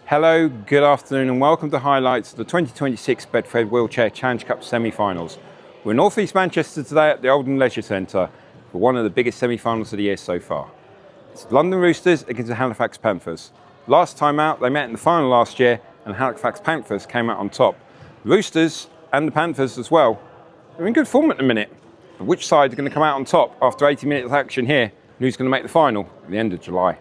Hello, good afternoon and welcome to highlights of the 2026 Betfred Wheelchair Challenge Cup semi-finals. We're in North East Manchester today at the Oldham Leisure Centre for one of the biggest semi-finals of the year so far. It's London Roosters against the Halifax Panthers. Last time out, they met in the final last year and Halifax Panthers came out on top. The Roosters and the Panthers as well are in good form at the minute. But which side are going to come out on top after 80 minutes of action here and who's going to make the final at the end of July?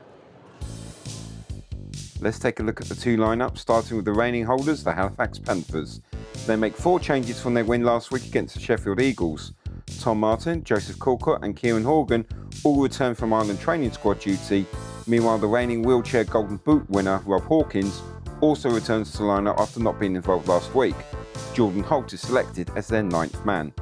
Let's take a look at the two lineups, starting with the reigning holders, the Halifax Panthers. They make 4 changes from their win last week against the Sheffield Eagles. Tom Martin, Joseph Colcott and Kieran Horgan all return from Ireland training squad duty. Meanwhile, the reigning wheelchair Golden Boot winner, Rob Hawkins, also returns to the lineup after not being involved last week. Jordan Holt is selected as their 9th man.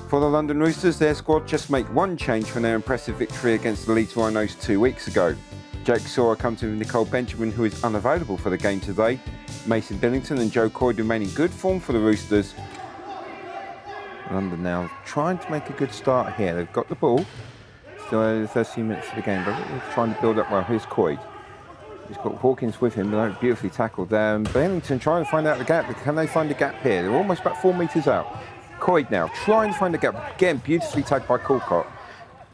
For the London Roosters, their squad just make 1 change from their impressive victory against the Leeds Rhinos 2 weeks ago. Jake Sora comes in with Nicole Benjamin, who is unavailable for the game today. Mason Billington and Joe Coyd remain in good form for the Roosters. London now trying to make a good start here. They've got the ball. Still over the first few minutes of the game, but they're trying to build up well. Here's Coyd. He's got Hawkins with him. They're beautifully tackled there. And Billington trying to find out the gap. Can they find a gap here? They're almost about 4 metres out. Coyd now trying to find a gap. Again, beautifully tagged by Colcott.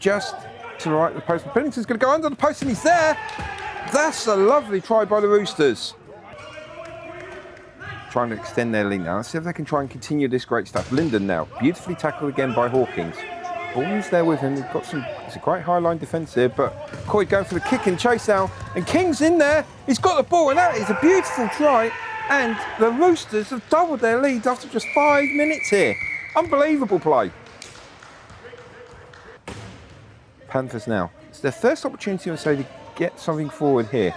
Just to the right of the post. Billington's going to go under the post and he's there. That's a lovely try by the Roosters. Trying to extend their lead now. Let's see if they can try and continue this great stuff. Linden now, beautifully tackled again by Hawkins. Ball's there with him. They've got it's a great high line defence here, but Coyd going for the kick and chase now. And King's in there. He's got the ball and that is a beautiful try. And the Roosters have doubled their lead after just 5 minutes here. Unbelievable play. Panthers now. It's their first opportunity, I would say, to get something forward here.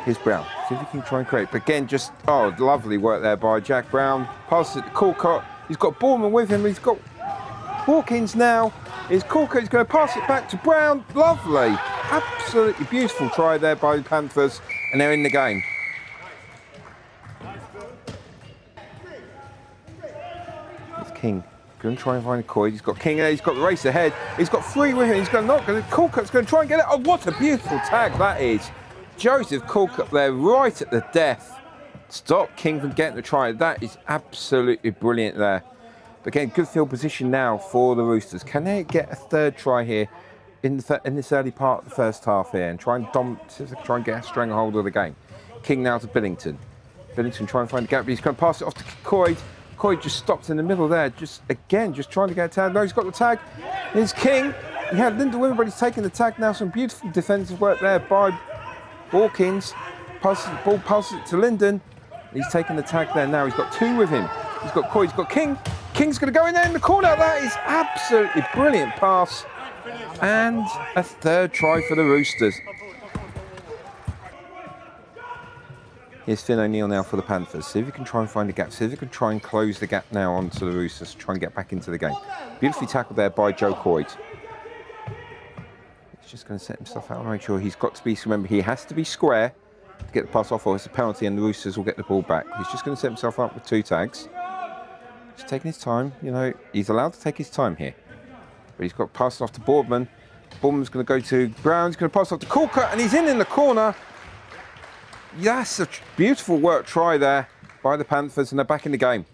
Here's Brown. See if he can try and create. But again, just, lovely work there by Jack Brown. Passes it to Colcott. He's got Bourman with him. He's got Hawkins now. Here's Colcott. He's going to pass it back to Brown. Lovely. Absolutely beautiful try there by the Panthers. And they're in the game. It's King. Going to try and find Coyd. He's got King there. He's got the race ahead. He's got 3 with him. He's going to Colcott's going to try and get it. Oh, what a beautiful tag that is. Joseph Colcott there right at the death. Stop King from getting the try. That is absolutely brilliant there. But again, good field position now for the Roosters. Can they get a 3rd try here in this early part of the first half here and try and get a stranglehold of the game? King now to Billington. Billington trying to find a gap. He's going to pass it off to Coyd. Coyd just stopped in the middle there, just trying to get a tag. No, he's got the tag. Here's King. He had Linda with him, but he's taking the tag now. Some beautiful defensive work there by Hawkins. Passes the ball, passes it to Linden. He's taking the tag there now. He's got 2 with him. He's got Coyd, he's got King. King's going to go in there in the corner. That is absolutely brilliant pass. And a 3rd try for the Roosters. Here's Finn O'Neill now for the Panthers. See if he can try and find a gap. See if he can try and close the gap now onto the Roosters. Try and get back into the game. Beautifully tackled there by Joe Coyd. He's just going to set himself out and make sure he's got to be, remember, he has to be square to get the pass off or it's a penalty and the Roosters will get the ball back. He's just going to set himself up with 2 tags. Just taking his time. You know, he's allowed to take his time here. But he's got passed off to Boardman. Boardman's going to go to Brown. He's going to pass off to Colcott and he's in the corner. Yes, a beautiful work try there by the Panthers and they're back in the game.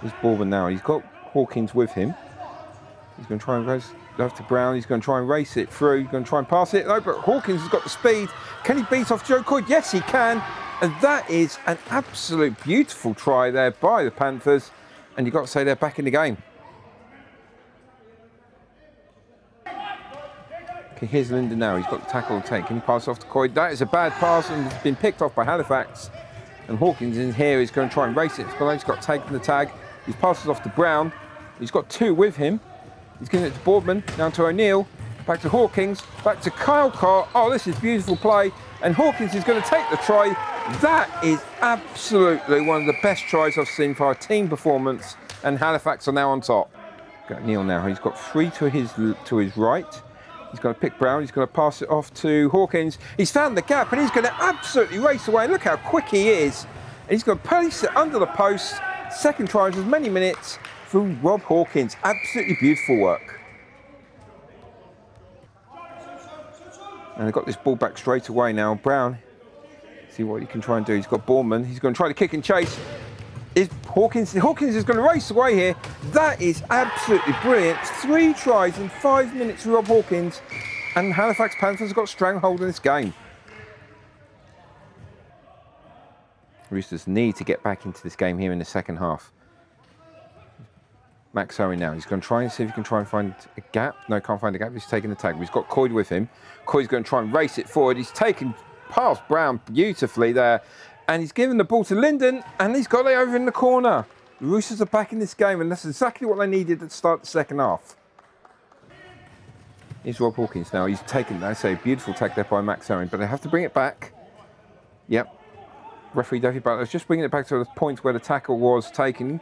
Here's Bourman now. He's got Hawkins with him. He's going to try and race left to Brown. He's going to try and race it through. He's going to try and pass it. No, but Hawkins has got the speed. Can he beat off Joe Coyd? Yes, he can. And that is an absolute beautiful try there by the Panthers. And you've got to say they're back in the game. Okay, here's Linden now. He's got the tackle to take. Can he pass off to Coyd? That is a bad pass and it's been picked off by Halifax. And Hawkins in here is going to try and race it. He's got taken the tag. He's passes off to Brown. He's got 2 with him. He's giving it to Boardman, down to O'Neill, back to Hawkins, back to Colcott. Oh, this is beautiful play. And Hawkins is going to take the try. That is absolutely one of the best tries I've seen for our team performance. And Halifax are now on top. Got O'Neill now. He's got 3 to his right. He's going to pick Brown. He's going to pass it off to Hawkins. He's found the gap and he's going to absolutely race away. Look how quick he is. And he's going to place it under the post. 2nd try in as many minutes for Rob Hawkins. Absolutely beautiful work. And they've got this ball back straight away now. Brown, see what he can try and do. He's got Bournemouth. He's going to try to kick and chase. Hawkins is going to race away here. That is absolutely brilliant. 3 tries in 5 minutes for Rob Hawkins. And Halifax Panthers have got stranglehold in this game. Roosters need to get back into this game here in the second half. Max Owen now. He's going to try and see if he can try and find a gap. No, can't find a gap. He's taking the tag. He's got Coyd with him. Coyd's going to try and race it forward. He's taken past Brown beautifully there. And he's given the ball to Linden, and he's got it over in the corner. The Roosters are back in this game, and that's exactly what they needed to start the second half. Here's Rob Hawkins now. He's taken, I say, a beautiful tag there by Max Owen, but they have to bring it back. Yep. Referee David Butler's just bringing it back to the point where the tackle was taken.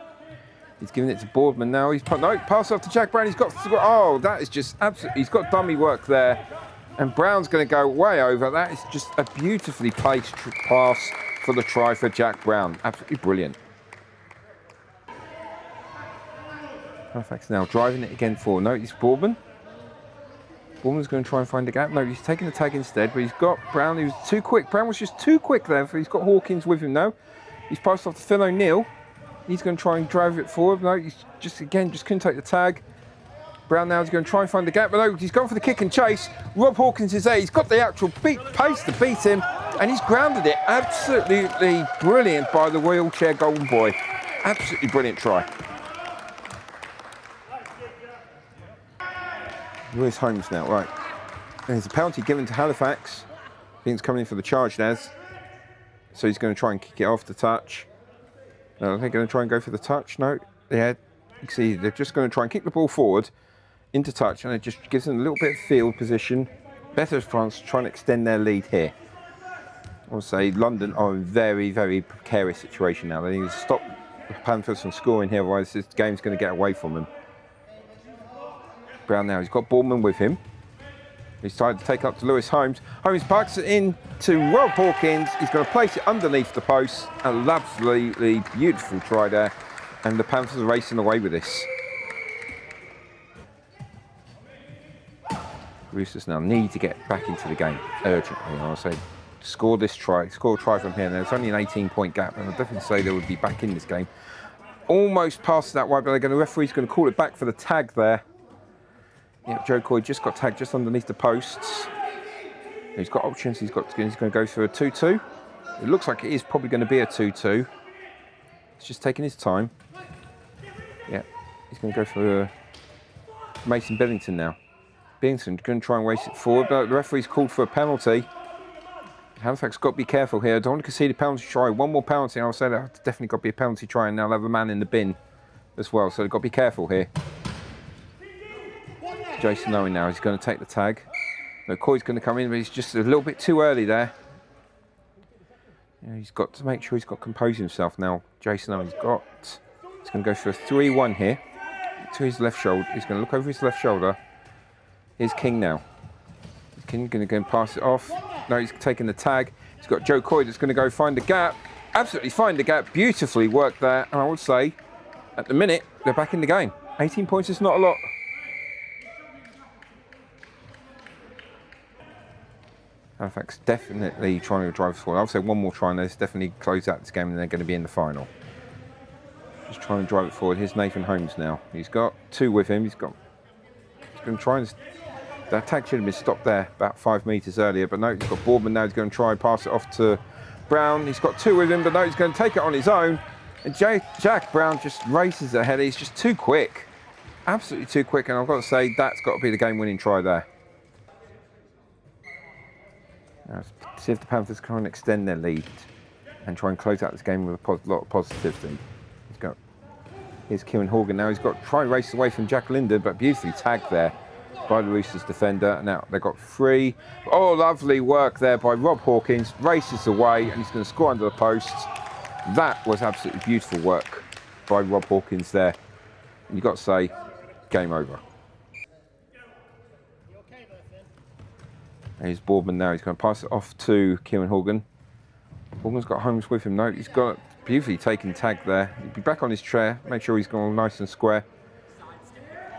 He's giving it to Boardman now. He's put, no, pass off to Jack Brown. He's got, oh, that is just absolutely, he's got dummy work there. And Brown's going to go way over. That is just a beautifully placed pass for the try for Jack Brown. Absolutely brilliant. Halifax now driving it again forward. No, it's Bournemouth. Bournemouth's going to try and find a gap. No, he's taking the tag instead, but he's got Brown. He was too quick. Brown was just too quick there. He's got Hawkins with him now. He's passed off to Phil O'Neill. He's going to try and drive it forward. No, he's just couldn't take the tag. Brown now is going to try and find the gap, but no, he's gone for the kick and chase. Rob Hawkins is there. He's got the actual pace to beat him, and he's grounded it. Absolutely brilliant by the wheelchair golden boy. Absolutely brilliant try. Lewis Holmes now, right. There's a penalty given to Halifax. I think it's coming in for the charge, Naz. So he's going to try and kick it off the touch. No, they're going to try and go for the touch. No, yeah, you can see they're just going to try and kick the ball forward into touch, and it just gives them a little bit of field position. Better France trying to extend their lead here. I would say London are in a very, very precarious situation now. They need to stop the Panthers from scoring here, otherwise this game's going to get away from them. Brown now, he's got Bournemouth with him. He's tried to take it up to Lewis Holmes. Holmes parks it in to Rob Hawkins. He's going to place it underneath the post. An absolutely beautiful try there. And the Panthers are racing away with this. Roosters now need to get back into the game urgently. I'll say score a try from here. Now, it's only an 18-point gap, and I'll definitely say they would be back in this game. Almost past that way, but the referee's going to call it back for the tag there. Yeah, Joe Coyd just got tagged just underneath the posts. He's got options. He's going to go for a 2-2. It looks like it is probably going to be a 2-2. He's just taking his time. Yeah, he's going to go for Mason Billington now. Billington going to try and race it forward, but the referee's called for a penalty. Halifax got to be careful here. I don't want to concede a penalty try. One more penalty, and I'll say that's definitely got to be a penalty try, and they'll have a man in the bin as well. So they've got to be careful here. Jason Owen now, he's going to take the tag. No, Coy's going to come in, but he's just a little bit too early there. Yeah, he's got to make sure he's got composed himself now. Jason Owen's he's going to go for a 3-1 here to his left shoulder. He's going to look over his left shoulder. Here's King now. King going to go and pass it off. No, he's taking the tag. He's got Joe Coy that's going to go find the gap. Absolutely find the gap. Beautifully worked there. And I would say, at the minute, they're back in the game. 18 points is not a lot. Halifax definitely trying to drive forward. I'll say one more try and let's definitely close out this game and they're going to be in the final. Just trying to drive it forward. Here's Nathan Holmes now. He's got 2 with him. He's going to try and... That tag should have been stopped there about 5 metres earlier, but no, he's got Boardman now. He's going to try and pass it off to Brown. He's got 2 with him, but no, he's going to take it on his own. And Jack Brown just races ahead. He's just too quick. Absolutely too quick, and I've got to say, that's got to be the game-winning try there. Now, see if the Panthers can extend their lead and try and close out this game with a lot of positivity. Here's Kieran Horgan now. He's got to try and race away from Jack Linden, but beautifully tagged there by the Roosters defender. Now they've got 3. Oh, lovely work there by Rob Hawkins. Races away and he's going to score under the posts. That was absolutely beautiful work by Rob Hawkins there. And you've got to say, game over. Here's Boardman now. He's going to pass it off to Kieran Horgan. Horgan's got Holmes with him. No, he's got beautifully taken tag there. He'll be back on his chair. Make sure he's gone nice and square.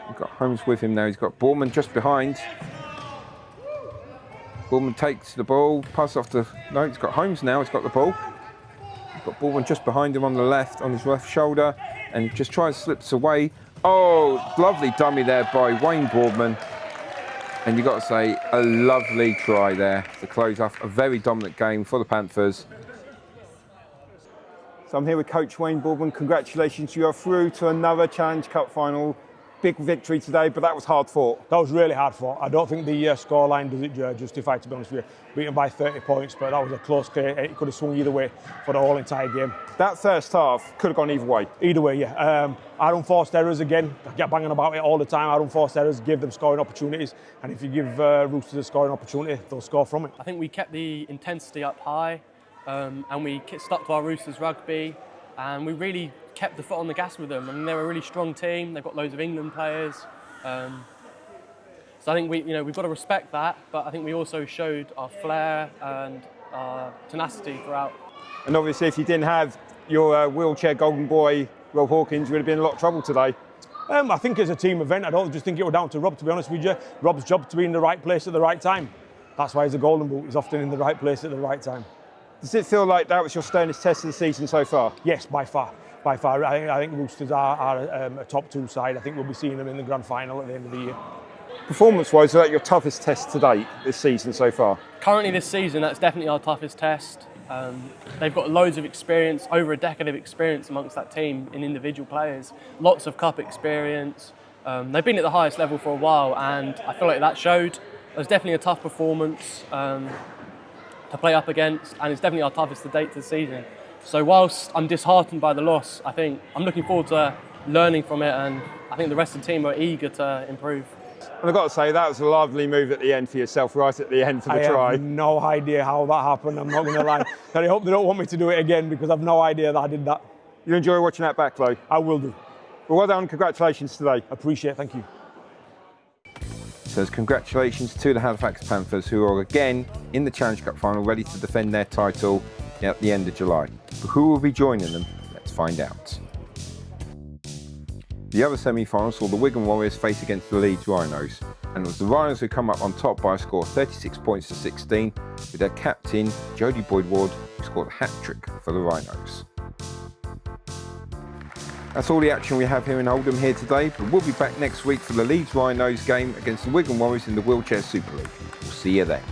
We've got Holmes with him now. He's got Bournemouth just behind. Boardman takes the ball, pass off to... No, he's got Holmes now, he's got the ball. He's got Boardman just behind him on the left, on his left shoulder, and just tries to slip away. Oh, lovely dummy there by Wayne Boardman. And you've got to say, a lovely try there to close off a very dominant game for the Panthers. So I'm here with Coach Wayne Boardman. Congratulations, you are through to another Challenge Cup final. Big victory today, but that was hard fought. That was really hard fought. I don't think the scoreline does it justify, to be honest with you. Beaten by 30 points, but that was a close game. It could have swung either way for the whole entire game. That first half could have gone either way. Either way, yeah. Our unforced errors again. I get banging about it all the time. Our unforced errors give them scoring opportunities, and if you give Roosters a scoring opportunity, they'll score from it. I think we kept the intensity up high, and we stuck to our Roosters rugby, and we really kept the foot on the gas with them. I mean, they're a really strong team. They've got loads of England players. So I think we've got to respect that, but I think we also showed our flair and our tenacity throughout. And obviously, if you didn't have your wheelchair golden boy, Rob Hawkins, you would have been in a lot of trouble today. I think it's a team event. I don't just think it was down to Rob, to be honest with you. Rob's job to be in the right place at the right time. That's why he's a golden boot. He's often in the right place at the right time. Does it feel like that was your sternest test of the season so far? Yes, by far. By far. I think Roosters are a top two side. I think we'll be seeing them in the grand final at the end of the year. Performance-wise, is that your toughest test to date this season so far? Currently this season, that's definitely our toughest test. They've got loads of experience, over a decade of experience amongst that team in individual players. Lots of cup experience. They've been at the highest level for a while, and I feel like that showed. It was definitely a tough performance to play up against, and it's definitely our toughest to date this season. So whilst I'm disheartened by the loss, I think I'm looking forward to learning from it, and I think the rest of the team are eager to improve. And I've got to say, that was a lovely move at the end for yourself, right at the end for the try. I have no idea how that happened, I'm not going to lie. And I hope they don't want me to do it again, because I've no idea that I did that. You enjoy watching that back, though? I will do. Well done, congratulations today. Appreciate it, thank you. So congratulations to the Halifax Panthers, who are again in the Challenge Cup final, ready to defend their title at the end of July. But who will be joining them? Let's find out. The other semi-final saw the Wigan Warriors face against the Leeds Rhinos, and it was the Rhinos who come up on top by a score of 36 points to 16, with their captain, Jody Boyd-Ward, who scored a hat-trick for the Rhinos. That's all the action we have here in Oldham here today, but we'll be back next week for the Leeds Rhinos game against the Wigan Warriors in the Wheelchair Super League. We'll see you then.